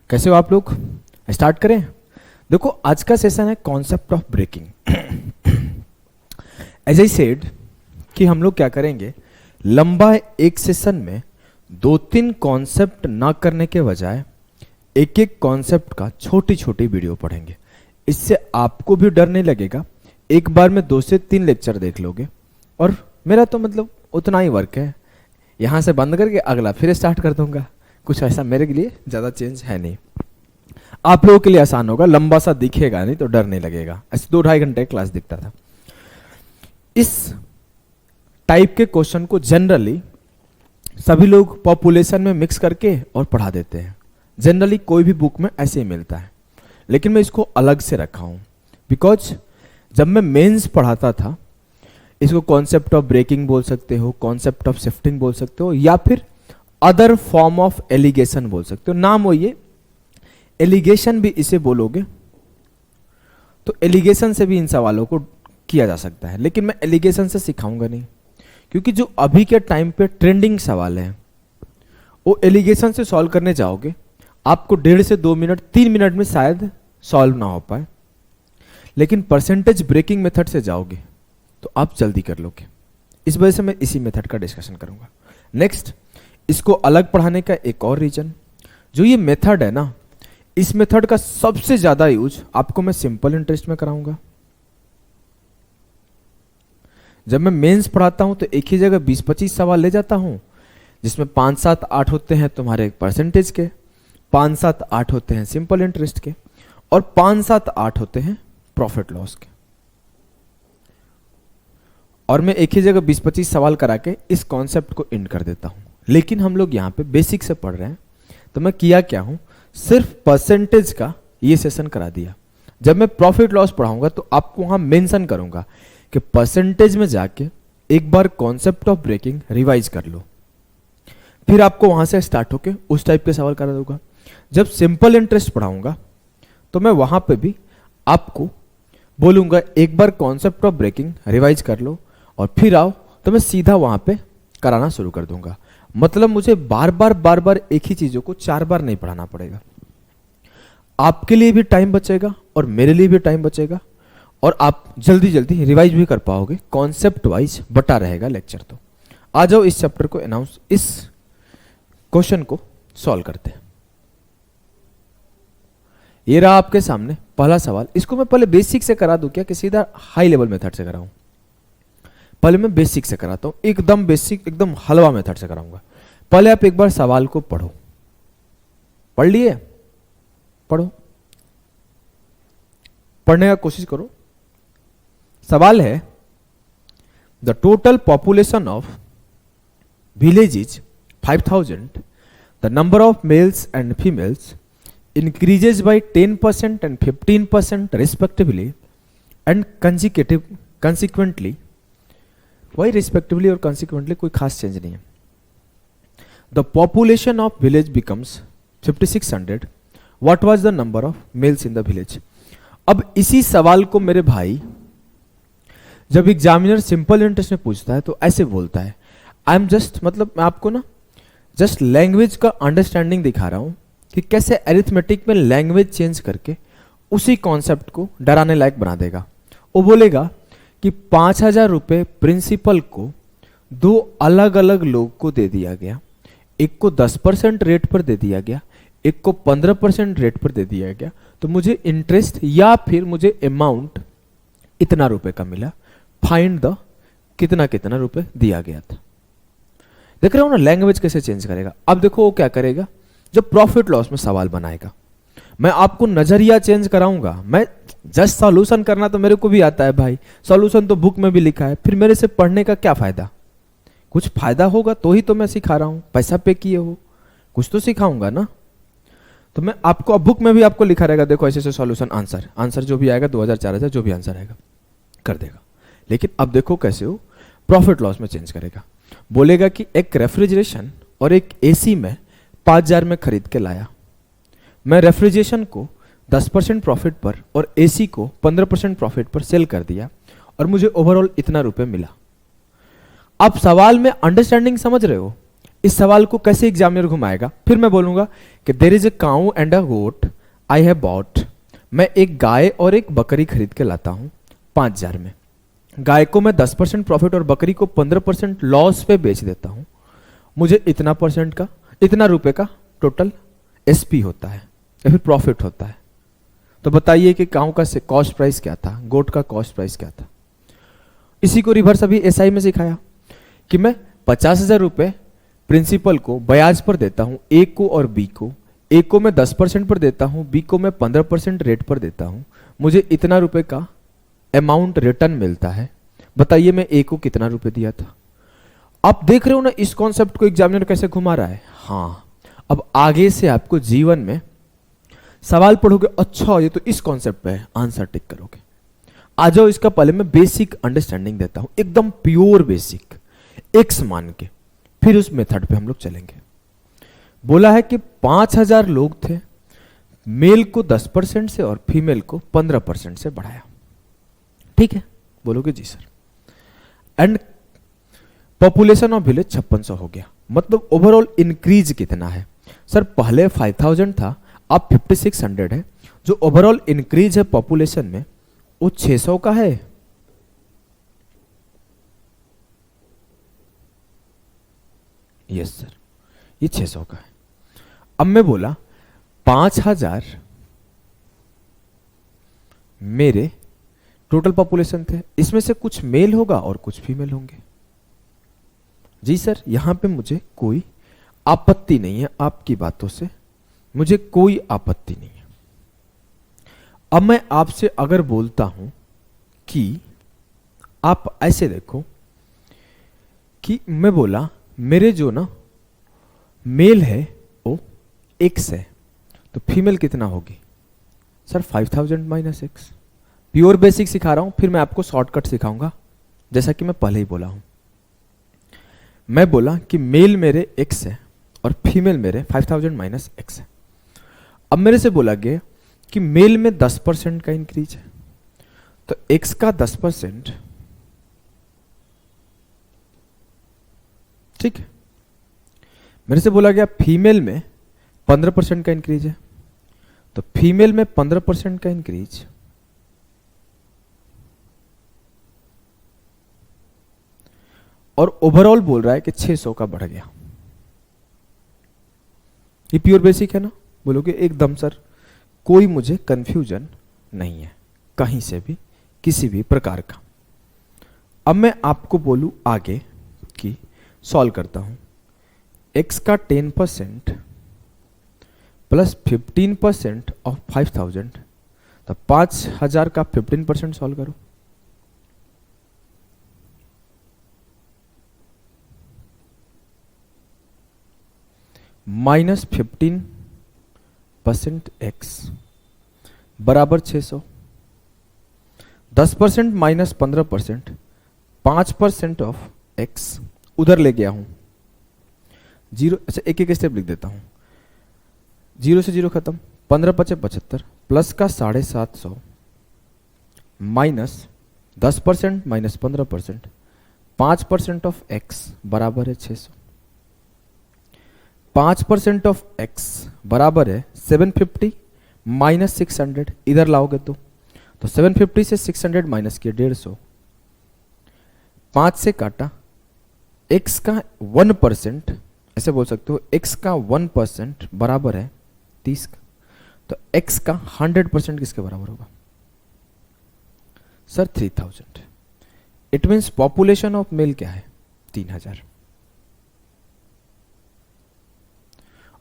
कैसे हो आप लोग? स्टार्ट करें। देखो आज का सेशन है concept of breaking. As I said कि हम लोग क्या करेंगे, लंबा एक सेशन में दो तीन कॉन्सेप्ट ना करने के बजाय एक एक कॉन्सेप्ट का छोटी छोटी वीडियो पढ़ेंगे। इससे आपको भी डर नहीं लगेगा, एक बार में 2 से 3 लेक्चर देख लोगे। और मेरा तो मतलब उतना ही वर्क है, यहाँ से बंद करके अगला फिर स्टार्ट कर दूंगा। कुछ ऐसा मेरे लिए ज़्यादा चेंज है नहीं, आप लोगों के लिए आसान होगा, लंबा सा दिखेगा नहीं तो डर नहीं लगेगा। ऐसे 2-2.5 घंटे क्लास दिखता था। इस टाइप के क्वेश्चन को जनरली सभी लोग पॉपुलेशन में मिक्स करके और पढ़ा देते हैं। जनरली कोई भी बुक में ऐसे ही मिलता है, लेकिन मैं इसको अलग से रखा हूं बिकॉज जब मैं मेंस पढ़ाता था, इसको कॉन्सेप्ट ऑफ ब्रेकिंग बोल सकते हो, कॉन्सेप्ट ऑफ शिफ्टिंग बोल सकते हो, या फिर अदर फॉर्म ऑफ एलिगेशन बोल सकते हो। नाम हो ये एलिगेशन भी इसे बोलोगे तो एलिगेशन से भी इन सवालों को किया जा सकता है, लेकिन मैं एलिगेशन से सिखाऊंगा नहीं, क्योंकि जो अभी के टाइम पे ट्रेंडिंग सवाल है वो एलिगेशन से सॉल्व करने जाओगे आपको 1.5 से 2 मिनट 3 मिनट में शायद सॉल्व ना हो पाए, लेकिन परसेंटेज ब्रेकिंग मेथड से जाओगे तो आप जल्दी कर लोगे। इस वजह से मैं इसी मेथड का डिस्कशन करूंगा। नेक्स्ट, इसको अलग पढ़ाने का एक और रीजन, जो ये मेथड है ना, इस मेथड का सबसे ज्यादा यूज आपको मैं सिंपल इंटरेस्ट में कराऊंगा। जब मैं मेंस पढ़ाता हूं तो एक ही जगह 20-25 सवाल ले जाता हूं, जिसमें 5-7-8 होते हैं तुम्हारे परसेंटेज के, 5-7-8 होते हैं सिंपल इंटरेस्ट के, और 5-7-8 होते हैं प्रॉफिट लॉस के। और मैं एक ही जगह 20-25 सवाल करा के इस कॉन्सेप्ट को एंड कर देता हूं। लेकिन हम लोग यहां पे बेसिक से पढ़ रहे हैं, तो मैं किया क्या हूं, सिर्फ परसेंटेज का ये सेशन करा दिया। जब मैं प्रॉफिट लॉस पढ़ाऊंगा तो आपको वहां मेंशन करूंगा कि परसेंटेज में जाके एक बार कॉन्सेप्ट ऑफ ब्रेकिंग रिवाइज कर लो, फिर आपको वहां से स्टार्ट होके उस टाइप के सवाल करा दूंगा। जब सिंपल इंटरेस्ट पढ़ाऊंगा तो मैं वहां पे भी आपको बोलूंगा एक बार कॉन्सेप्ट ऑफ ब्रेकिंग रिवाइज कर लो और फिर आओ, तो मैं सीधा वहां पे कराना शुरू कर दूंगा। मतलब मुझे बार बार एक ही चीजों को 4 बार नहीं पढ़ाना पड़ेगा। आपके लिए भी टाइम बचेगा और मेरे लिए भी टाइम बचेगा, और आप जल्दी जल्दी रिवाइज भी कर पाओगे। कॉन्सेप्ट वाइज बटा रहेगा लेक्चर। तो आ जाओ इस चैप्टर को अनाउंस, इस क्वेश्चन को सॉल्व करते हैं। ये रहा आपके सामने पहला सवाल। इसको मैं पहले बेसिक से करा दूं क्या कि सीधा हाई लेवल मेथड से कराऊं? पहले मैं बेसिक से कराता हूं, एकदम बेसिक, एकदम हलवा मेथड से कराऊंगा। पहले आप एक बार सवाल को पढ़ो। पढ़ लिए? पढ़ो, पढ़ने का कोशिश करो। सवाल है, the total population of village is 5000, the number of males and females increases by 10% and 15% respectively, and consequently, why respectively और consequently कोई खास चेंज नहीं है। The population of village becomes 5600. What was the number of males in the village? अब इसी सवाल को मेरे भाई जब एग्जामिनर सिंपल इंटरेस्ट में पूछता है तो ऐसे बोलता है, आई एम जस्ट, मतलब मैं आपको ना जस्ट लैंग्वेज का अंडरस्टैंडिंग दिखा रहा हूं कि कैसे अरिथमेटिक में लैंग्वेज चेंज करके उसी कॉन्सेप्ट को डराने लायक बना देगा। वो बोलेगा कि 5000 रुपये प्रिंसिपल को 2 अलग अलग लोग को दे दिया गया, एक को 10% रेट पर दे दिया गया, एक को 15% रेट पर दे दिया गया, तो मुझे इंटरेस्ट या फिर मुझे अमाउंट इतना रुपए का मिला। फाइंड द कितना कितना रुपए दिया गया था। देख रहे हो ना लैंग्वेज कैसे चेंज करेगा। अब देखो वो क्या करेगा, जब प्रॉफिट लॉस में सवाल बनाएगा, मैं आपको नजरिया चेंज कराऊंगा। मैं जस्ट सॉल्यूशन करना तो मेरे को भी आता है भाई, सॉल्यूशन तो बुक में भी लिखा है, फिर मेरे से पढ़ने का क्या फायदा? कुछ फायदा होगा तो ही तो मैं सिखा रहा हूं, पैसा पे किए हो, कुछ तो सिखाऊंगा ना। तो मैं आपको, अब बुक में भी आपको लिखा रहेगा, देखो ऐसे ऐसे सॉल्यूशन, आंसर जो भी आएगा 2000-4000 जो भी आंसर आएगा कर देगा। लेकिन अब देखो कैसे हो प्रॉफिट लॉस में चेंज करेगा। बोलेगा कि एक रेफ्रिजरेशन और एक एसी में 5000 में खरीद के लाया, मैं रेफ्रिजरेशन को 10% प्रॉफिट पर और एसी को 15% प्रॉफिट पर सेल कर दिया और मुझे ओवरऑल इतना रुपए मिला। आप सवाल में अंडरस्टैंडिंग समझ रहे हो, इस सवाल को कैसे एग्जामिनर घुमाएगा? फिर मैं बोलूंगा कि there is a cow and a goat I have bought. मैं एक गाय और एक बकरी खरीद के लाता हूं 5,000 में। गाय को मैं 10% प्रॉफिट और बकरी को 15% लॉस पे बेच देता हूं। मुझे इतना परसेंट का, इतना रुपए का टोटल एसपी होता है या फिर प्रॉफिट होता है। तो बताइए कि काऊ का कॉस्ट प्राइस क्या था, गोट का कॉस्ट प्राइस क्या था। इसी को रिवर्स अभी एसआई में सिखाया कि मैं 50,000 रुपए प्रिंसिपल को ब्याज पर देता हूं, ए को और बी को। ए को मैं 10% पर देता हूं, बी को मैं 15% रेट पर देता हूं। मुझे इतना रुपए का अमाउंट रिटर्न मिलता है। बताइए मैं ए को कितना रुपए दिया था। आप देख रहे हो ना इस कॉन्सेप्ट को एग्जामिनर कैसे घुमा रहा है। हाँ, अब आगे से आपको जीवन में सवाल पढ़ोगे, अच्छा ये तो इस कॉन्सेप्ट पे है, आंसर टिक करोगे। आ जाओ, इसका पहले मैं बेसिक अंडरस्टैंडिंग देता हूं, एकदम प्योर बेसिक, एक्स मान के, फिर उस मेथड पे हम लोग चलेंगे। बोला है कि 5,000 लोग थे, मेल को 10% से और फीमेल को 15% से बढ़ाया। ठीक है, बोलोगे जी sir. And population of village 5600 हो गया, मतलब ओवरऑल इंक्रीज कितना है? सर पहले 5,000 था, अब 5,600 है। जो ओवरऑल इंक्रीज है पॉपुलेशन में वो 600 का है। यस सर, ये 600 का है। अब मैं बोला 5,000 मेरे टोटल पॉपुलेशन थे, इसमें से कुछ मेल होगा और कुछ फीमेल होंगे। जी सर, यहां पे मुझे कोई आपत्ति नहीं है, आपकी बातों से मुझे कोई आपत्ति नहीं है। अब मैं आपसे अगर बोलता हूं कि आप ऐसे देखो कि मैं बोला मेरे जो ना मेल है वो x है, तो फीमेल कितना होगी? Sir 5,000 minus x। Pure basic सिखा रहा हूं, फिर मैं आपको शॉर्टकट सिखाऊंगा, जैसा कि मैं पहले ही बोला हूं। मैं बोला कि मेल मेरे x है और फीमेल मेरे 5,000 माइनस x है। अब मेरे से बोला गया कि मेल में 10% का इंक्रीज है, तो x का 10%, ठीक है। मेरे से बोला गया फीमेल में 15% का इंक्रीज है, तो फीमेल में 15% का इंक्रीज और ओवरऑल बोल रहा है कि 600 का बढ़ गया। ये प्योर बेसिक है ना? बोलोगे एकदम सर, कोई मुझे कंफ्यूजन नहीं है कहीं से भी, किसी भी प्रकार का। अब मैं आपको बोलूं आगे कि सॉल्व करता हूं। x का 10% प्लस 15% ऑफ 5,000, तो 5,000 का 15% सॉल्व करो। माइनस 15% x बराबर 600। 10% माइनस 15%, 5% ऑफ x उधर ले गया हूं। जीरो, अच्छा एक एक स्टेप लिख देता हूं। 0 से 0 खत्म, 15 पचे 75, प्लस का 750 माइनस 10% माइनस 15%, 5% ऑफ x बराबर है 600। 5% ऑफ x बराबर है 750 माइनस 600, इधर लाओगे तो 750 से 600 माइनस किया 150, 5 से काटा। x का 1%, ऐसे बोल सकते हो, x का 1% बराबर है 30 का, तो x का 100% किसके बराबर होगा? Sir 3,000। It means population of male क्या है? 3,000।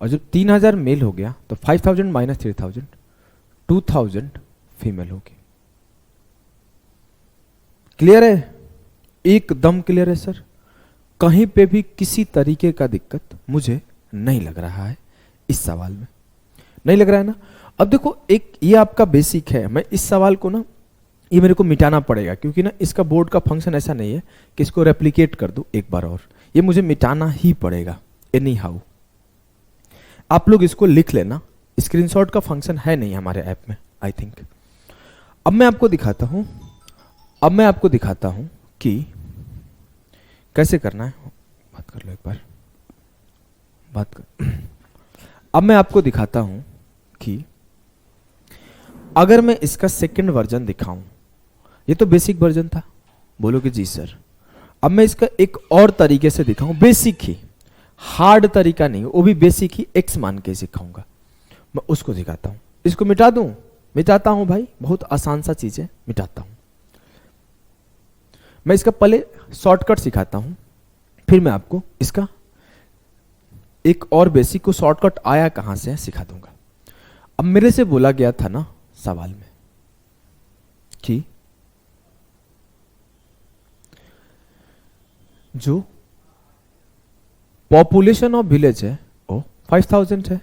और जब 3,000 मेल हो गया तो 5,000 माइनस 3,000, 2,000 फीमेल होगी। क्लियर है? एकदम क्लियर है सर, कहीं पे भी किसी तरीके का दिक्कत मुझे नहीं लग रहा है इस सवाल में, नहीं लग रहा है ना? अब देखो, एक ये आपका बेसिक है, मैं इस सवाल को ना, ये मेरे को मिटाना पड़ेगा, क्योंकि ना इसका बोर्ड का फंक्शन ऐसा नहीं है कि इसको रेप्लिकेट कर दूं एक बार और, ये मुझे मिटाना ही पड़ेगा एनी हाउ। आप लोग इसको लिख लेना, स्क्रीनशॉट का फंक्शन है नहीं हमारे ऐप में आई थिंक। अब मैं आपको दिखाता हूं कि कैसे करना है। बात कर लो एक बार। बात कर। अब मैं आपको दिखाता हूं कि अगर मैं इसका सेकंड वर्जन दिखाऊं, ये तो बेसिक वर्जन था, बोलोगे जी सर। अब मैं इसका एक और तरीके से दिखाऊं, बेसिक ही, हार्ड तरीका नहीं, वो भी बेसिक ही, एक्स मान के सिखाऊंगा, मैं उसको दिखाता हूं। इसको मिटा दूं, मिटाता हूं भाई, बहुत आसान सा चीज है, मिटाता हूं। मैं इसका पहले शॉर्टकट सिखाता हूं, फिर मैं आपको इसका एक और बेसिक को शॉर्टकट आया कहां से सिखा दूंगा। अब मेरे से बोला गया था ना सवाल में कि जो पॉपुलेशन ऑफ विलेज है वो 5000 है,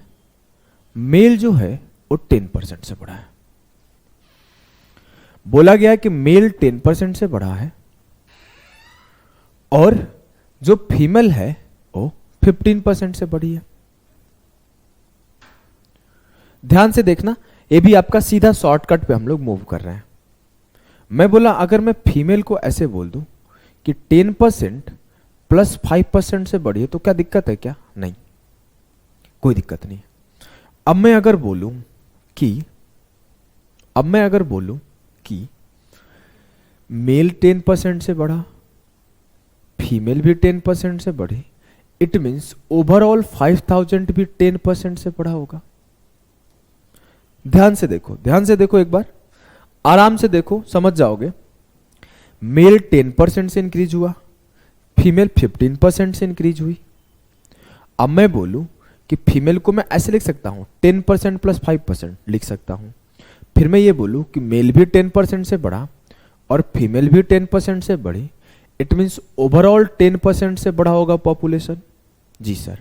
मेल जो है वो 10% से बढ़ा है। बोला गया कि मेल 10% से बढ़ा है और जो फीमेल है वो 15% से बढ़ी है। ध्यान से देखना, ये भी आपका सीधा शॉर्टकट पे हम लोग मूव कर रहे हैं। मैं बोला अगर मैं फीमेल को ऐसे बोल दूं कि 10% प्लस 5% से बढ़ी है तो क्या दिक्कत है क्या? नहीं, कोई दिक्कत नहीं। अब मैं अगर बोलूं कि मेल 10% से बढ़ा, फीमेल भी 10% से बढ़ी, इट मीन्स ओवरऑल 5000 भी 10% से बढ़ा होगा। ध्यान से देखो एक बार, आराम से देखो, समझ जाओगे। मेल 10% से इंक्रीज हुआ, फीमेल 15% से इंक्रीज हुई। अब मैं बोलूं कि फीमेल को मैं ऐसे लिख सकता हूं 10% प्लस 5% लिख सकता हूं। फिर मैं ये बोलूं कि मेल भी 10% से बढ़ा और फीमेल भी 10% से बढ़ी, इट मीन्स ओवरऑल 10% से बढ़ा होगा पॉपुलेशन। जी सर,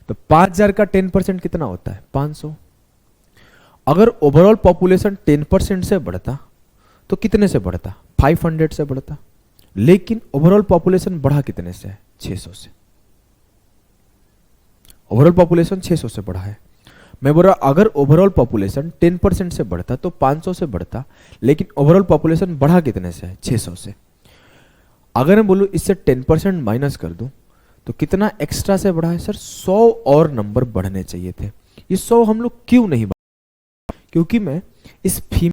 तो 5000 का 10% कितना होता है? 500। अगर ओवरऑल पॉपुलेशन 10% से बढ़ता तो कितने से बढ़ता? 500 से बढ़ता। लेकिन ओवरऑल पॉपुलेशन बढ़ा कितने से है? 600 से। ओवरऑल पॉपुलेशन 600 से बढ़ा है। मैं बोल रहा अगर ओवरऑल पॉपुलेशन 10% से बढ़ता तो 500 से बढ़ता, लेकिन ओवरऑल पॉपुलेशन बढ़ा कितने से है? 600 से। अगर मैं बोलूं इससे 10% माइनस कर दूं तो कितना एक्स्ट्रा से बढ़ा है? सर 100 और नंबर बढ़ने चाहिए थे। ये 100 हम लोग क्यों नहीं बढ़ा? क्योंकि मैं इस फीमेल